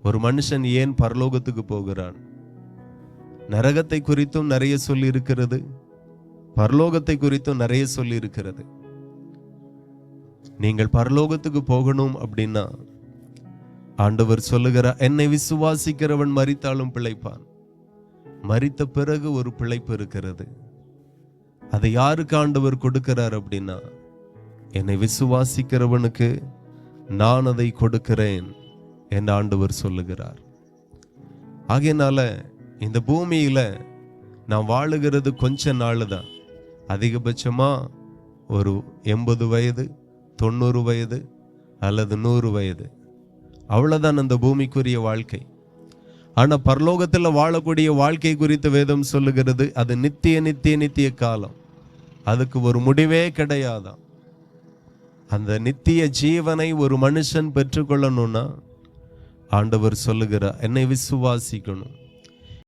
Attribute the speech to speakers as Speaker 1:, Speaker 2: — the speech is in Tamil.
Speaker 1: ஒரு மனுஷன் ஏன் பரலோகத்துக்கு போகிறான்? நரகத்தை குறித்தும் நிறைய சொல்லி இருக்கிறது, பரலோகத்தை குறித்தும் நிறைய சொல்லி இருக்கிறது. நீங்கள் பரலோகத்துக்கு போகணும் அப்படின்னா ஆண்டவர் சொல்லுகிறார், என்னை விசுவாசிக்கிறவன் மரித்தாலும் பிழைப்பான். மரித்த பிறகு ஒரு பிழைப்பு இருக்கிறது. அதை யாருக்கு ஆண்டவர் கொடுக்கிறார் அப்படின்னா, என்னை விசுவாசிக்கிறவனுக்கு நான் அதை கொடுக்கிறேன் என்று ஆண்டவர் சொல்லுகிறார். ஆகையினால இந்த பூமியில நான் வாழுகிறது கொஞ்ச நாள் தான். அதிகபட்சமா ஒரு 80 வயது, 90 வயது அல்லது 100 வயது, அவ்வளவுதான் அந்த பூமிக்குரிய வாழ்க்கை. ஆனா பரலோகத்தில் வாழக்கூடிய வாழ்க்கை குறித்து வேதம் சொல்லுகிறது, அது நித்திய நித்திய நித்திய காலம். அதுக்கு ஒரு முடிவே கிடையாதான். அந்த நித்திய ஜீவனை ஒரு மனுஷன் பெற்றுக்கொள்ளணும்னா ஆண்டவர் சொல்லுகிறார், என்னை விசுவாசிக்கணும்.